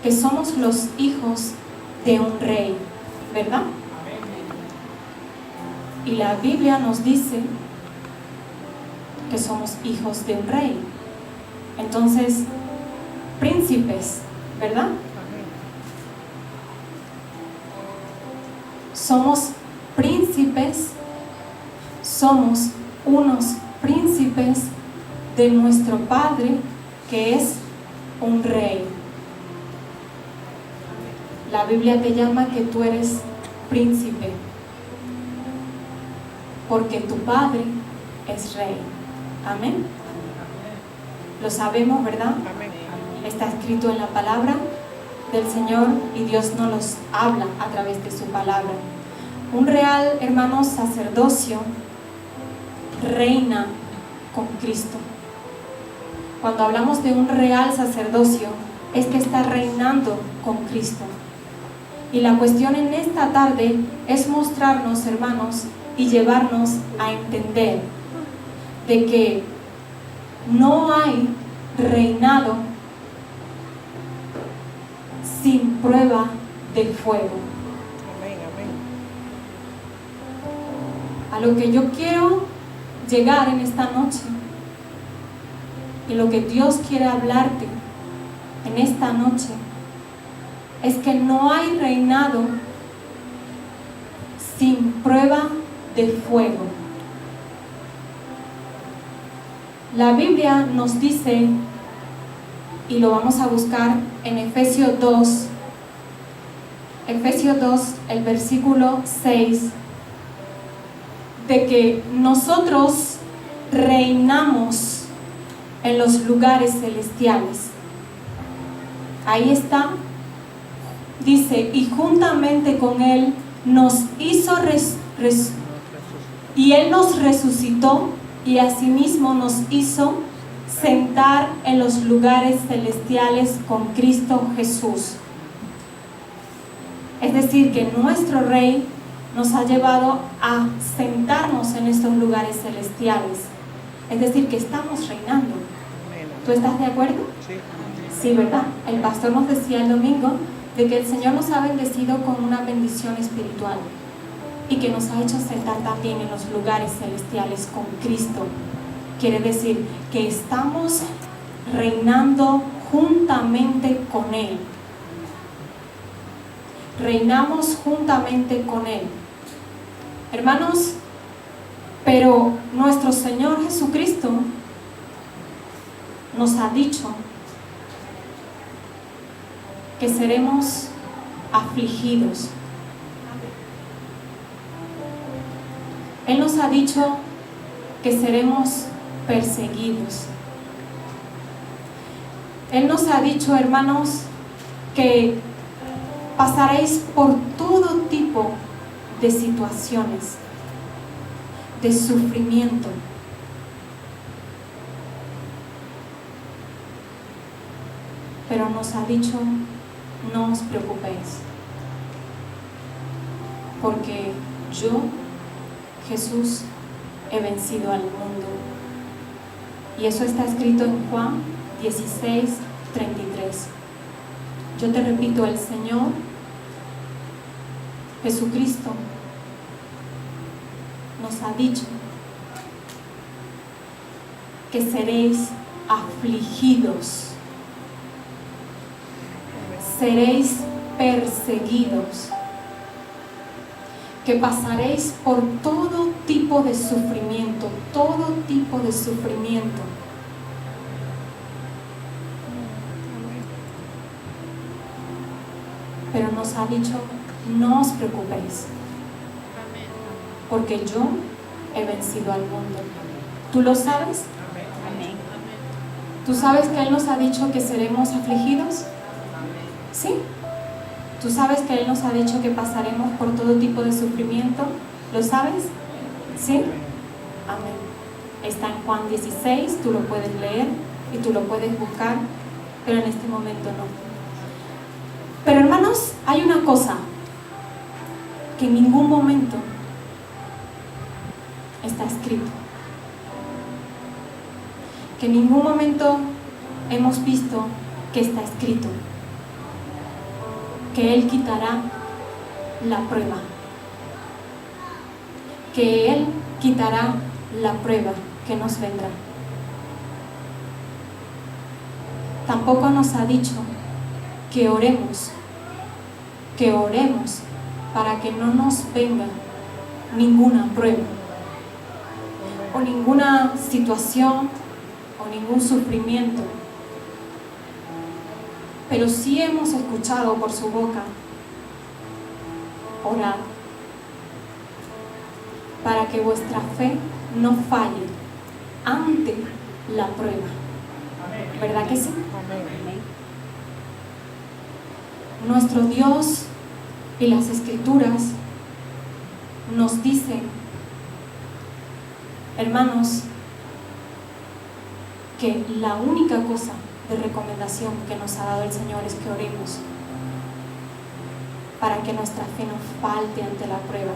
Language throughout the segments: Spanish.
que somos los hijos de un rey, ¿verdad? Y la Biblia nos dice que somos hijos de un rey. Entonces, príncipes, ¿verdad? Somos príncipes, somos unos príncipes de nuestro Padre, que es un rey. La Biblia te llama que tú eres príncipe, porque tu Padre es rey. Amén. Lo sabemos, ¿verdad? Está escrito en la palabra del Señor y Dios nos los habla a través de su palabra. Un real, hermanos, sacerdocio reina con Cristo. Cuando hablamos de un real sacerdocio, es que está reinando con Cristo. Y la cuestión en esta tarde es mostrarnos, hermanos, y llevarnos a entender de que no hay reinado sin prueba de fuego. Amén, amén. A lo que yo quiero llegar en esta noche y lo que Dios quiere hablarte en esta noche es que no hay reinado sin prueba de fuego. La Biblia nos dice, y lo vamos a buscar en Efesios 2, el versículo 6, de que nosotros reinamos en los lugares celestiales. Ahí está, dice, y juntamente con Él nos hizo y Él nos resucitó y asimismo nos hizo sentar en los lugares celestiales con Cristo Jesús. Es decir, que nuestro Rey nos ha llevado a sentarnos en estos lugares celestiales. Es decir, que estamos reinando. ¿Tú estás de acuerdo? Sí. Sí, ¿verdad? El pastor nos decía el domingo de que el Señor nos ha bendecido con una bendición espiritual y que nos ha hecho sentar también en los lugares celestiales con Cristo. Quiere decir que estamos reinando juntamente con Él. Reinamos juntamente con Él. Hermanos, pero nuestro Señor Jesucristo nos ha dicho que seremos afligidos. Él nos ha dicho que seremos perseguidos. Él nos ha dicho, hermanos, que pasaréis por todo tipo de situaciones, de sufrimiento. Pero nos ha dicho, no os preocupéis, porque yo, Jesús, he vencido al mundo. Y eso está escrito en Juan 16, 33. Yo te repito, el Señor Jesucristo nos ha dicho que seréis afligidos, seréis perseguidos, que pasaréis por todo tipo de sufrimiento, todo tipo de sufrimiento. Pero nos ha dicho, no os preocupéis, porque yo he vencido al mundo. ¿Tú lo sabes? Amén. ¿Tú sabes que Él nos ha dicho que seremos afligidos? ¿Sí? ¿Tú sabes que Él nos ha dicho que pasaremos por todo tipo de sufrimiento? ¿Lo sabes? ¿Sí? Amén. Está en Juan 16, tú lo puedes leer y tú lo puedes buscar, pero en este momento no. Pero hermanos, hay una cosa que en ningún momento está escrito, que en ningún momento hemos visto que está escrito. que Él quitará la prueba. Que Él quitará la prueba que nos vendrá. Tampoco nos ha dicho que oremos para que no nos venga ninguna prueba o ninguna situación o ningún sufrimiento. Pero sí hemos escuchado por su boca: orad para que vuestra fe no falle ante la prueba. ¿Verdad que sí? Amén. Nuestro Dios y las Escrituras nos dicen, hermanos, que la única cosa de recomendación que nos ha dado el Señor es que oremos para que nuestra fe no falte ante la prueba.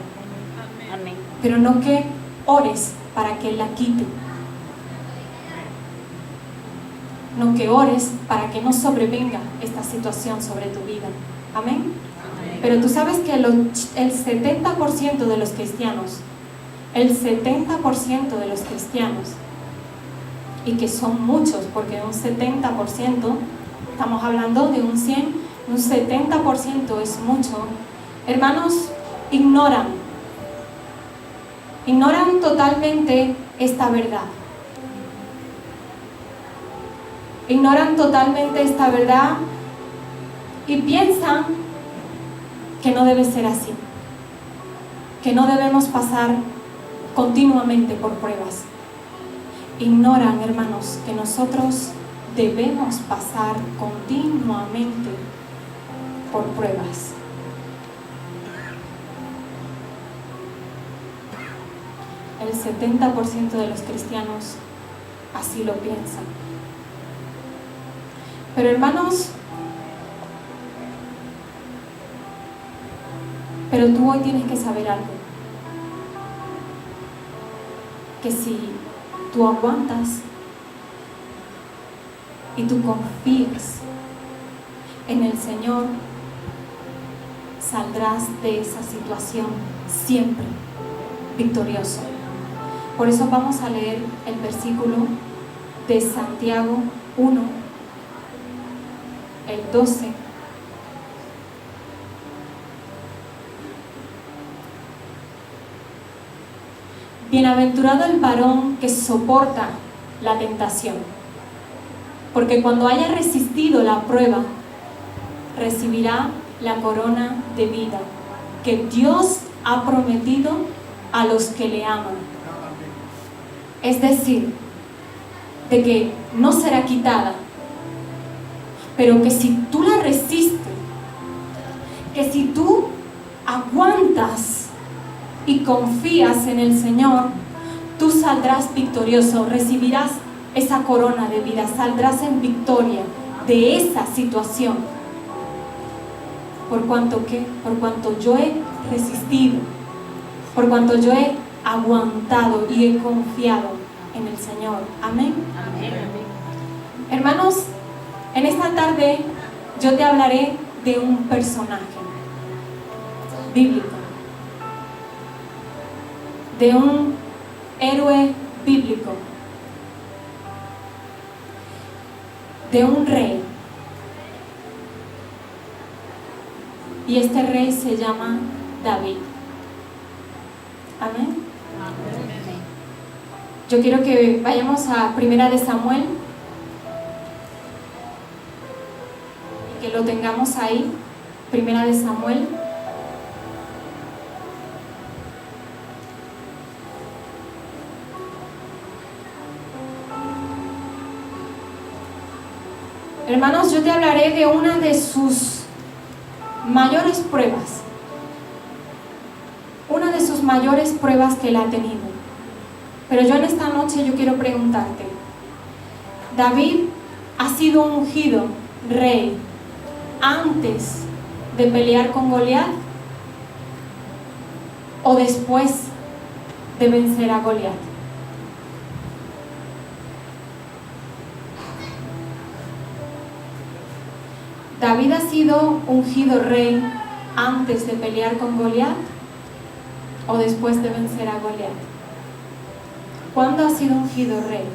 Amén. Pero no que ores para que Él la quite. No que ores para que no sobrevenga esta situación sobre tu vida. Amén. Pero tú sabes que el 70% de los cristianos, y que son muchos, porque un 70%, estamos hablando de un 100, un 70% es mucho, hermanos, ignoran totalmente esta verdad. Ignoran totalmente esta verdad y piensan que no debe ser así, que no debemos pasar continuamente por pruebas. Ignoran, hermanos, que nosotros debemos pasar continuamente por pruebas. El 70% de los cristianos así lo piensan. Pero hermanos, pero tú hoy tienes que saber algo. Que si tú aguantas y tú confías en el Señor, saldrás de esa situación siempre victorioso. Por eso vamos a leer el versículo de Santiago 1, el 12. Bienaventurado el varón que soporta la tentación, porque cuando haya resistido la prueba, recibirá la corona de vida que Dios ha prometido a los que le aman. Es decir, de que no será quitada, pero que si tú la resistes, que si tú aguantas y confías en el Señor, tú saldrás victorioso, recibirás esa corona de vida, saldrás en victoria de esa situación. Por cuanto yo he resistido, por cuanto yo he aguantado y he confiado en el Señor. Amén. Amén. Hermanos, en esta tarde yo te hablaré de un personaje bíblico, de un héroe bíblico, de un rey. Y este rey se llama David. Amén. Yo quiero que vayamos a Primera de Samuel y que lo tengamos ahí. Primera de Samuel. Hermanos, yo te hablaré de una de sus mayores pruebas. Una de sus mayores pruebas que él ha tenido. Pero yo en esta noche yo quiero preguntarte, ¿David ha sido ungido rey antes de pelear con Goliat o después de vencer a Goliat? ¿David ha sido ungido rey antes de pelear con Goliat o después de vencer a Goliat? ¿Cuándo ha sido ungido rey?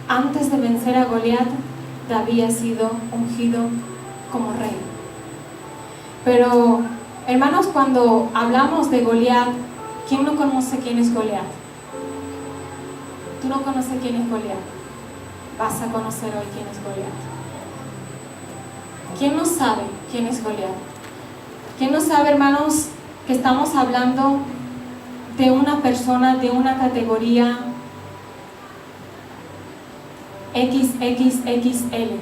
Antes de vencer a Goliat, David ha sido ungido como rey. Pero, hermanos, cuando hablamos de Goliat, ¿quién no conoce quién es Goliat? ¿Tú no conoces quién es Goliat? Vas a conocer hoy quién es Goliat. ¿Quién no sabe quién es Goliat? ¿Quién no sabe, hermanos, que estamos hablando de una persona, de una categoría XXXL?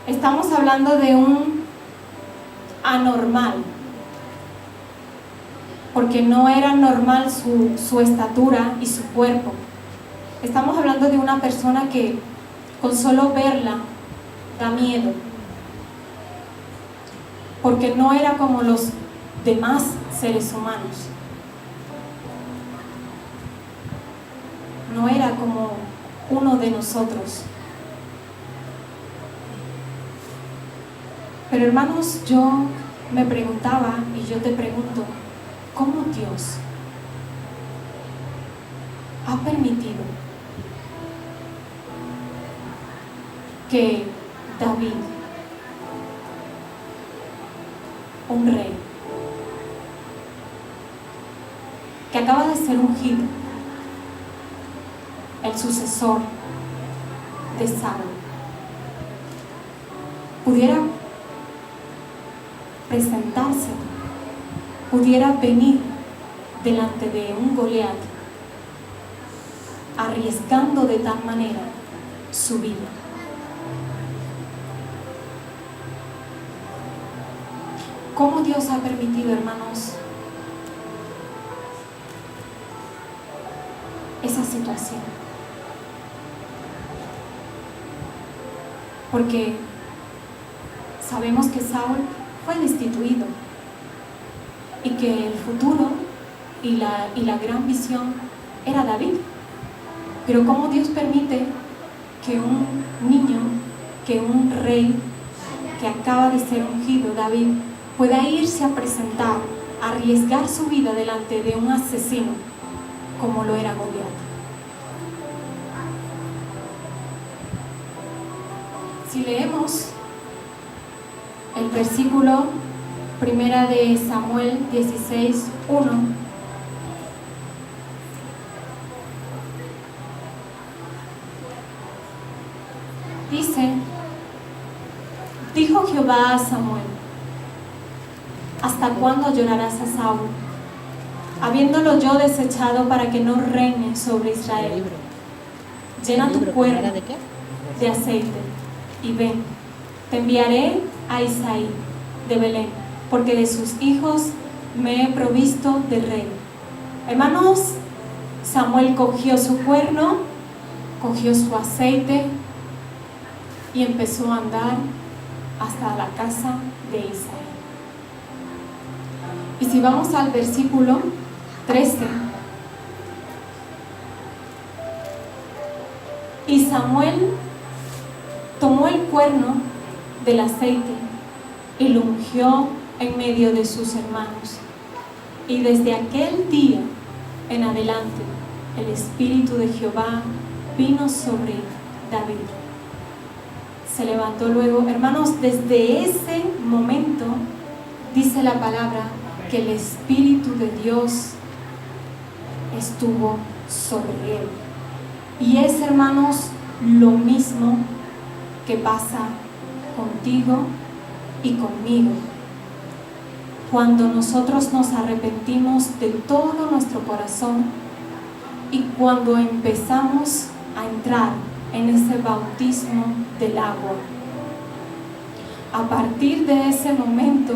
Estamos hablando de un anormal, porque no era normal su estatura y su cuerpo. Estamos hablando de una persona que con solo verla da miedo, porque no era como los demás seres humanos, no era como uno de nosotros. Pero, hermanos, yo me preguntaba y yo te pregunto, ¿cómo Dios ha permitido que David, un rey que acaba de ser ungido, el sucesor de Saúl, pudiera presentarse, pudiera venir delante de un Goliat, arriesgando de tal manera su vida? ¿Cómo Dios ha permitido, hermanos, esa situación? Porque sabemos que Saúl fue destituido y que el futuro y la gran visión era David. Pero ¿cómo Dios permite que un niño, que un rey que acaba de ser ungido, David, pueda irse a presentar, a arriesgar su vida delante de un asesino como lo era Goliat? Si leemos el versículo 1 de Samuel 16:1, dice: dijo Jehová a Samuel, ¿hasta cuándo llorarás a Saúl, habiéndolo yo desechado para que no reine sobre Israel? Llena tu cuerno de aceite y ven, te enviaré a Isaí de Belén, porque de sus hijos me he provisto de rey. Hermanos, Samuel cogió su cuerno, cogió su aceite y empezó a andar hasta la casa de Isaí. Y si vamos al versículo 13, y Samuel tomó el cuerno del aceite y lo ungió en medio de sus hermanos. Y desde aquel día en adelante el Espíritu de Jehová vino sobre David. Se levantó luego, hermanos, desde ese momento dice la palabra que el Espíritu de Dios estuvo sobre él. Y es, hermanos, lo mismo que pasa contigo y conmigo. Cuando nosotros nos arrepentimos de todo nuestro corazón y cuando empezamos a entrar en ese bautismo del agua, a partir de ese momento,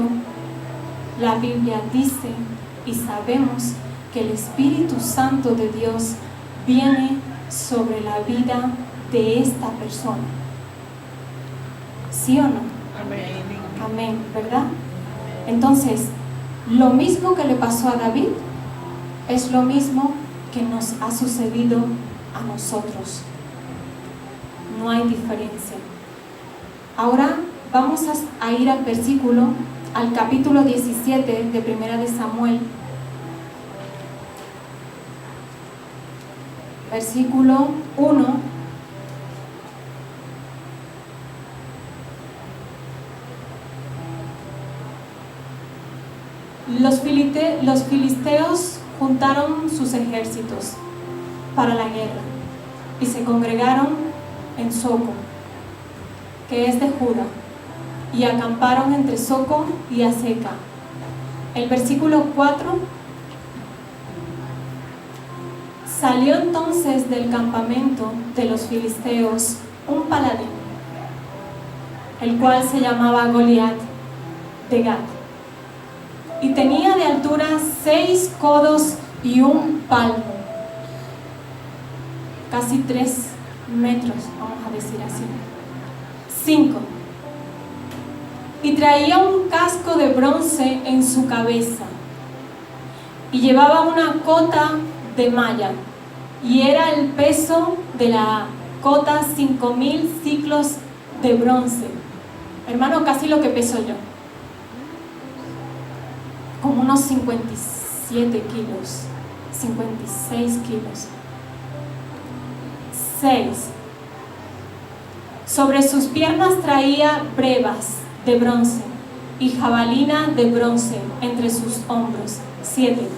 la Biblia dice y sabemos que el Espíritu Santo de Dios viene sobre la vida de esta persona. ¿Sí o no? Amén. Amén, ¿verdad? Entonces, Lo mismo que le pasó a David es lo mismo que nos ha sucedido a nosotros. No hay diferencia. Ahora vamos a ir al capítulo 17 de Primera de Samuel, versículo 1. Los filisteos juntaron sus ejércitos para la guerra y se congregaron en Soco, que es de Judá, y acamparon entre Soco y Azeca. El versículo 4: salió entonces del campamento de los filisteos un paladín, el cual se llamaba Goliat de Gat, y tenía de altura 6 codos y 1 palmo, casi 3 metros, vamos a decir así, 5. Y traía un casco de bronce en su cabeza, y llevaba una cota de malla, y era el peso de la cota 5.000 ciclos de bronce. Hermano, casi lo que peso yo, como unos 57 kilos, 56 kilos. 6. Sobre sus piernas traía brevas de bronce y jabalina de bronce entre sus hombros. 7.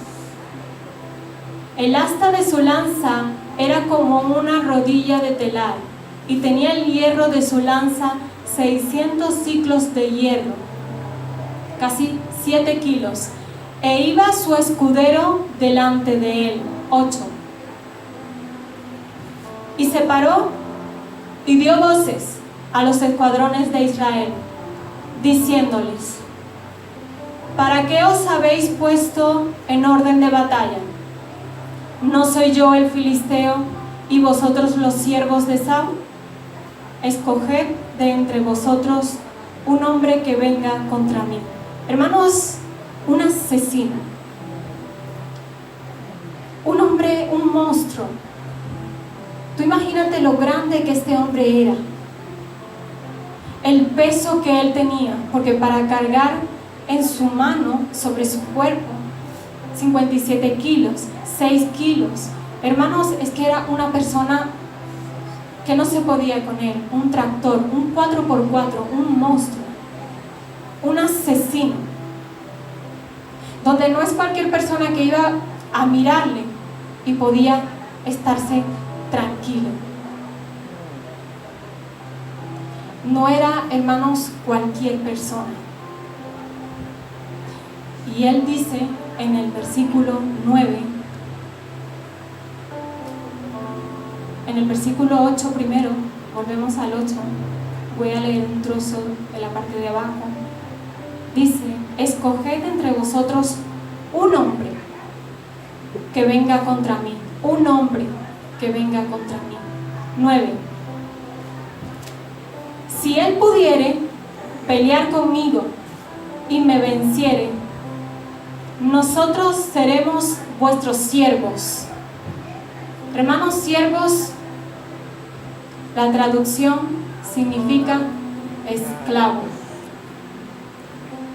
El asta de su lanza era como una rodilla de telar, y tenía el hierro de su lanza 600 ciclos de hierro, casi 7 kilos, e iba su escudero delante de él. 8. Y se paró y dio voces a los escuadrones de Israel, diciéndoles: ¿para qué os habéis puesto en orden de batalla? ¿No soy yo el filisteo y vosotros los siervos de Saúl? Escoged de entre vosotros un hombre que venga contra mí. Hermanos, un asesino, un hombre, un monstruo. Tú imagínate lo grande que este hombre era, el peso que él tenía, porque para cargar en su mano, sobre su cuerpo, 57 kilos, 6 kilos. Hermanos, es que era una persona que no se podía con él, un tractor, un 4x4, un monstruo, un asesino, donde no es cualquier persona que iba a mirarle y podía estarse tranquilo. No era, hermanos, cualquier persona. Y él dice en el versículo 9, en el versículo 8 primero, volvemos al 8, voy a leer un trozo de la parte de abajo. Dice: escoged entre vosotros un hombre que venga contra mí, un hombre que venga contra mí. 9. Si él pudiere pelear conmigo y me venciere, nosotros seremos vuestros siervos. Hermanos, siervos, la traducción significa esclavo,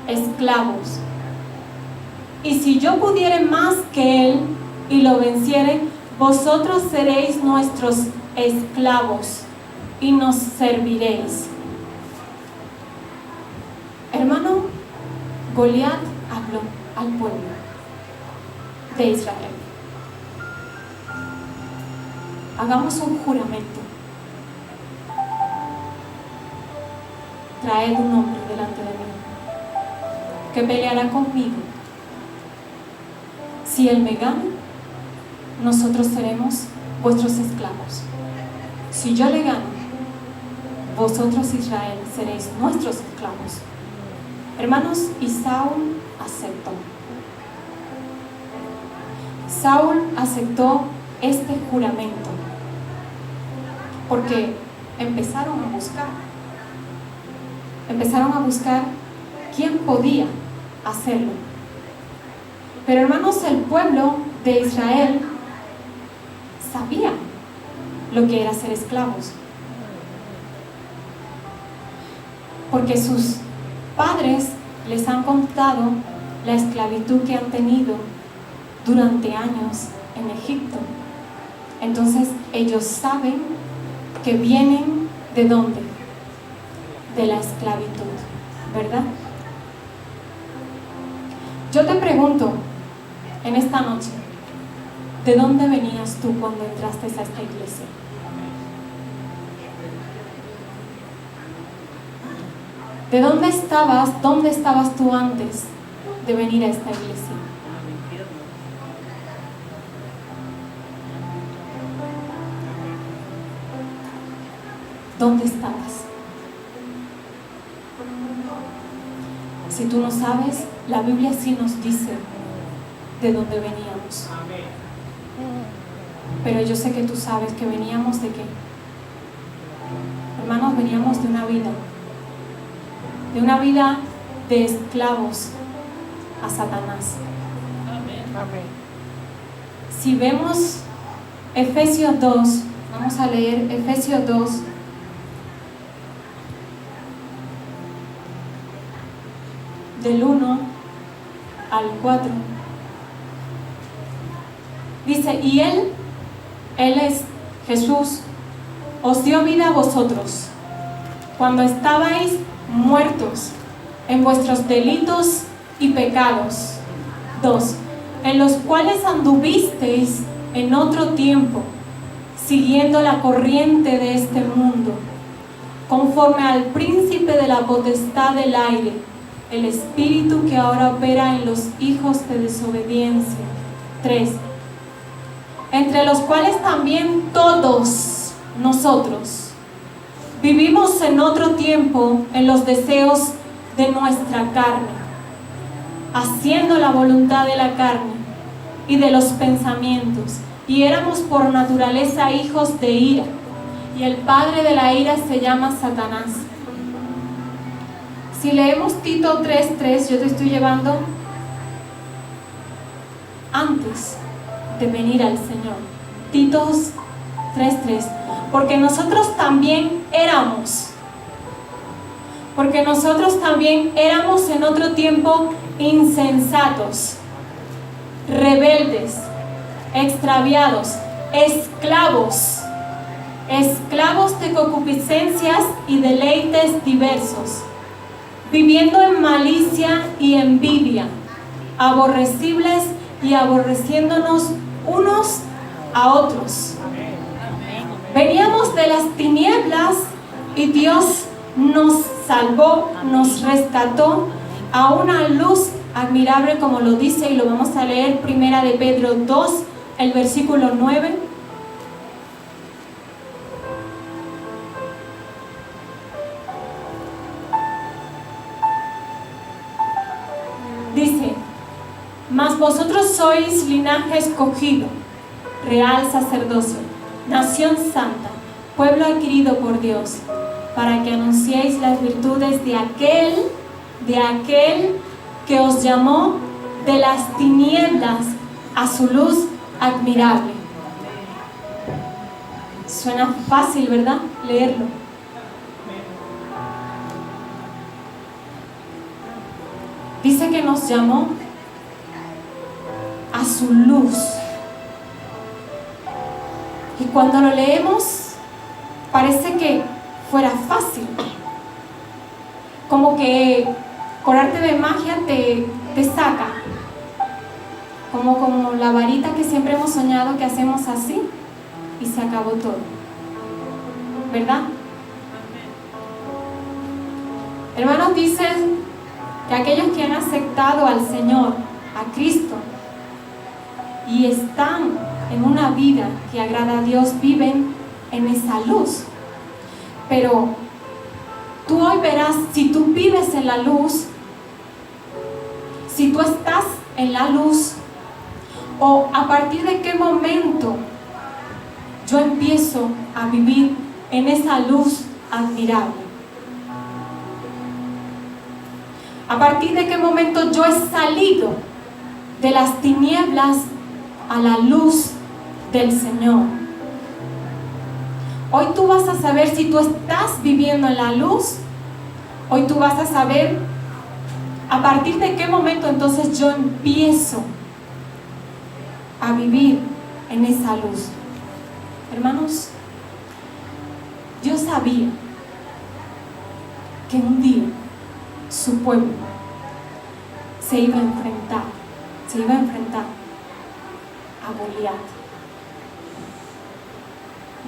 esclavos. Y si yo pudiere más que él y lo venciere, vosotros seréis nuestros esclavos y nos serviréis. Hermano, Goliat habló al pueblo de Israel: hagamos un juramento, traed un hombre delante de mí que peleará conmigo. Si él me gana, nosotros seremos vuestros esclavos. Si yo le gano, vosotros, Israel, seréis nuestros esclavos. Hermanos, y Saúl aceptó. Saúl aceptó este juramento porque empezaron a buscar quién podía hacerlo. Pero hermanos, el pueblo de Israel sabía lo que era ser esclavos. Porque sus padres les han contado la esclavitud que han tenido durante años en Egipto. Entonces ellos saben que vienen ¿de dónde? De la esclavitud, ¿verdad? Yo te pregunto en esta noche, ¿de dónde venías tú cuando entraste a esta iglesia? ¿De dónde estabas? ¿Dónde estabas tú antes de venir a esta iglesia? ¿Dónde estabas? Si tú no sabes, la Biblia sí nos dice de dónde veníamos. Pero yo sé que tú sabes que veníamos de qué. Hermanos, veníamos de una vida de esclavos a Satanás. Si vemos Efesios 2, vamos a leer Efesios 2, del 1 al 4. Dice, y Él es Jesús, os dio vida a vosotros, cuando estabais muertos en vuestros delitos y pecados. 2. En los cuales anduvisteis en otro tiempo, siguiendo la corriente de este mundo, conforme al príncipe de la potestad del aire, el espíritu que ahora opera en los hijos de desobediencia. 3. Entre los cuales también todos nosotros vivimos en otro tiempo en los deseos de nuestra carne, haciendo la voluntad de la carne y de los pensamientos, y éramos por naturaleza hijos de ira, y el padre de la ira se llama Satanás. Si leemos Tito 3:3, yo te estoy llevando antes de venir al Señor. Tito 3:3, porque nosotros también éramos en otro tiempo insensatos, rebeldes, extraviados, esclavos de concupiscencias y deleites diversos, viviendo en malicia y envidia, aborrecibles y aborreciéndonos unos a otros. Veníamos de las tinieblas y Dios nos salvó, nos rescató a una luz admirable, como lo dice, y lo vamos a leer, Primera de Pedro 2, el versículo 9. Dice, mas vosotros sois linaje escogido, real sacerdocio, nación santa, pueblo adquirido por Dios, para que anunciéis las virtudes de aquel que os llamó de las tinieblas a su luz admirable. Suena fácil, ¿verdad? Leerlo. Dice que nos llamó a su luz. Y cuando lo leemos, parece que fuera fácil. Como que por arte de magia te saca. Como la varita que siempre hemos soñado que hacemos así y se acabó todo. ¿Verdad? Hermanos, dicen que aquellos que han aceptado al Señor, a Cristo, y están en una vida que agrada a Dios, viven en esa luz. Pero tú hoy verás, si tú vives en la luz, si tú estás en la luz, o a partir de qué momento yo empiezo a vivir en esa luz admirable. A partir de qué momento yo he salido de las tinieblas a la luz del Señor. Hoy tú vas a saber si tú estás viviendo en la luz. Hoy tú vas a saber a partir de qué momento entonces yo empiezo a vivir en esa luz. Hermanos, yo sabía que un día su pueblo se iba a enfrentar a Goliat.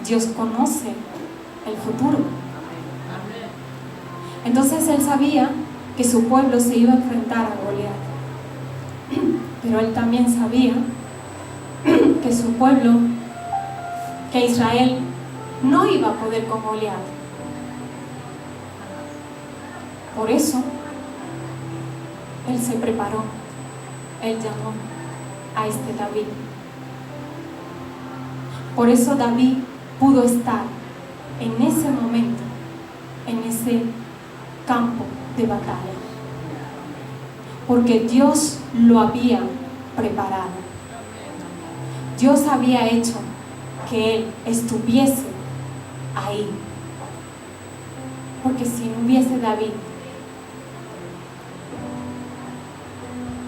Dios conoce el futuro. Entonces él sabía que su pueblo se iba a enfrentar a Goliat. Pero él también sabía que su pueblo, que Israel, no iba a poder con Goliat. Por eso, él se preparó. Él llamó a este David. Por eso David pudo estar en ese momento, en ese campo de batalla. Porque Dios lo había preparado. Dios había hecho que él estuviese ahí. Porque si no hubiese David,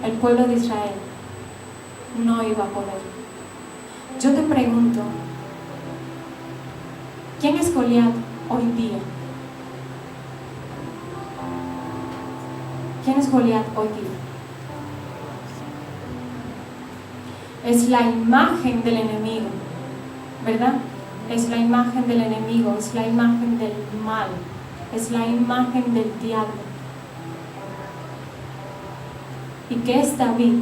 el pueblo de Israel no iba a poder. Yo te pregunto, ¿quién es Goliat hoy día? ¿Quién es Goliat hoy día? Es la imagen del enemigo, ¿verdad? Es la imagen del enemigo, es la imagen del mal, es la imagen del diablo. ¿Y qué es David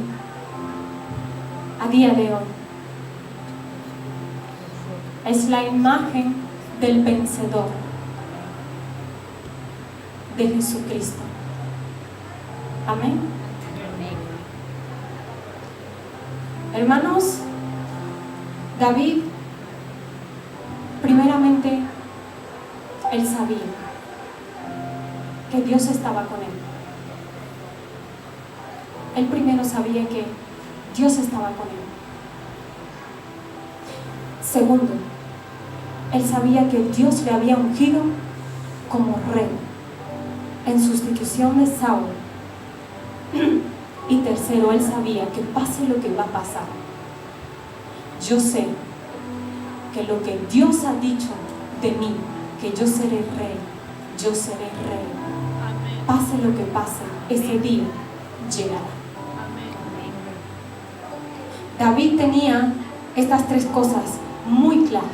a día de hoy? Es la imagen del vencedor, de Jesucristo. Amén. Hermanos, David, primeramente, él sabía que Dios estaba con él. Él primero sabía que Dios estaba con él. Segundo, él sabía que Dios le había ungido como rey en sustitución de Saúl. Y tercero, él sabía que pase lo que va a pasar, yo sé que lo que Dios ha dicho de mí, que yo seré rey, yo seré rey. Amén. Pase lo que pase, ese día llegará. Amén. David tenía estas tres cosas muy claras.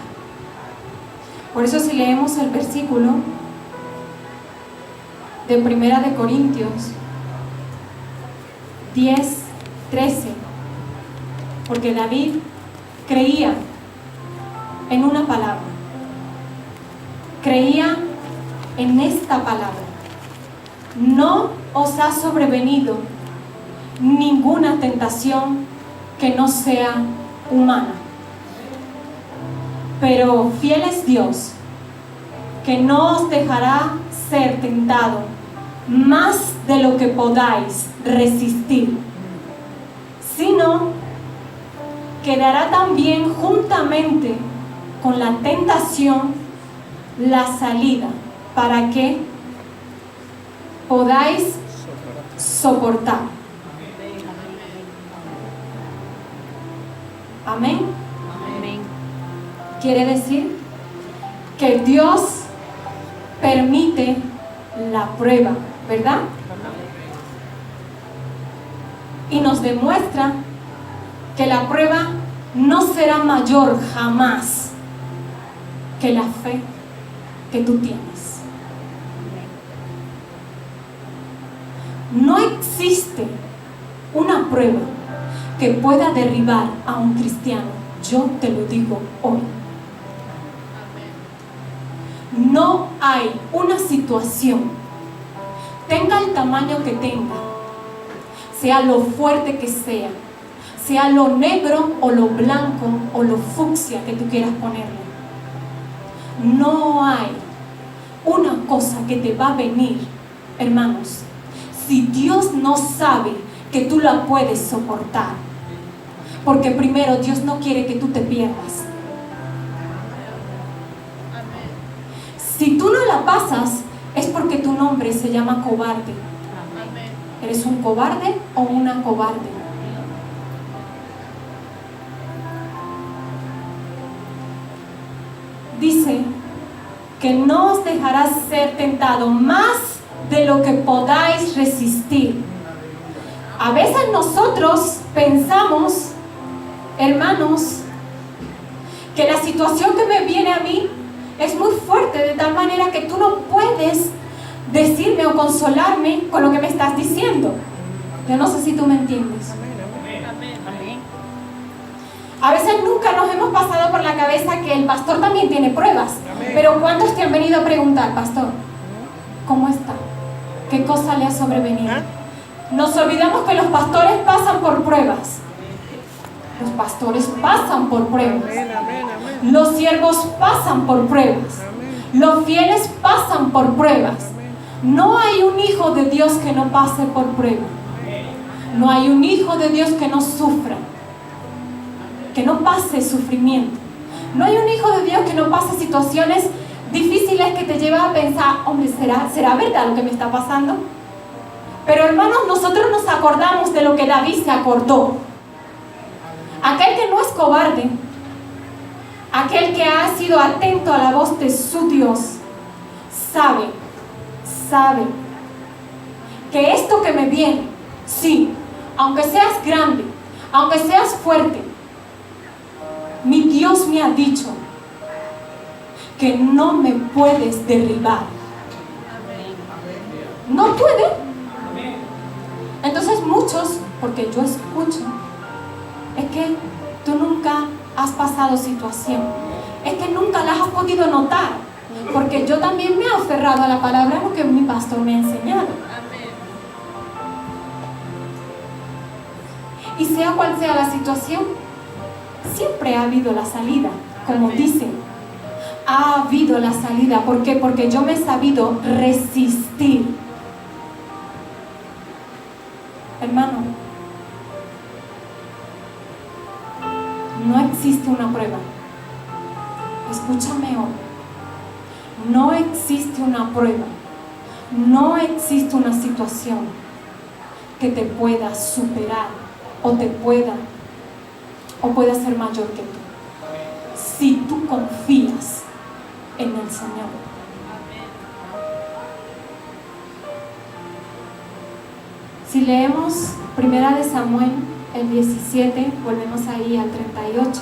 Por eso si leemos el versículo de 1 de Corintios 10:13, porque David creía en una palabra, creía en esta palabra: no os ha sobrevenido ninguna tentación que no sea humana, pero fiel es Dios, que no os dejará ser tentado más de lo que podáis resistir, sino que dará también juntamente con la tentación la salida para que podáis soportar. Amén. Amén. Quiere decir que Dios permite la prueba, ¿verdad? Y nos demuestra que la prueba no será mayor jamás que la fe que tú tienes. No existe una prueba que pueda derribar a un cristiano. Yo te lo digo hoy. No hay una situación, tenga el tamaño que tenga, sea lo fuerte que sea lo negro o lo blanco o lo fucsia que tú quieras ponerle. No hay una cosa que te va a venir, hermanos, si Dios no sabe que tú la puedes soportar. Porque primero, Dios no quiere que tú te pierdas. Si tú no la pasas, es porque tu nombre se llama cobarde. ¿Eres un cobarde o una cobarde? Dice que no os dejará ser tentado más de lo que podáis resistir. A veces nosotros pensamos, hermanos, que la situación que me viene a mí es muy fuerte, de tal manera que tú no puedes decirme o consolarme con lo que me estás diciendo. Yo no sé si tú me entiendes. Amén. A veces nunca nos hemos pasado por la cabeza que el pastor también tiene pruebas. Pero ¿cuántos te han venido a preguntar, pastor, cómo está? ¿Qué cosa le ha sobrevenido? Nos olvidamos que los pastores pasan por pruebas. Los pastores pasan por pruebas. Los siervos pasan por pruebas. Los fieles pasan por pruebas. No hay un hijo de Dios que no pase por prueba. No hay un hijo de Dios que no sufra, que no pase sufrimiento. No hay un hijo de Dios que no pase situaciones difíciles que te llevan a pensar, hombre, ¿será verdad lo que me está pasando? Pero hermanos, nosotros nos acordamos de lo que David se acordó. Aquel que no es cobarde, aquel que ha sido atento a la voz de su Dios, sabe que esto que me viene, sí, aunque seas grande, aunque seas fuerte, mi Dios me ha dicho que no me puedes derribar. No puede. Entonces muchos, porque yo escucho, es que tú nunca has pasado situación, es que nunca las has podido notar, porque yo también me he aferrado a la palabra, lo que mi pastor me ha enseñado. Y sea cual sea la situación, siempre ha habido la salida, como dicen. Ha habido la salida. ¿Por qué? Porque yo me he sabido resistir. Hermano, no existe una prueba. Escúchame hoy. No existe una prueba. No existe una situación que te pueda superar o pueda ser mayor que tú. Si tú confías en el Señor. Si leemos 1 Samuel, el 17, volvemos ahí al 38.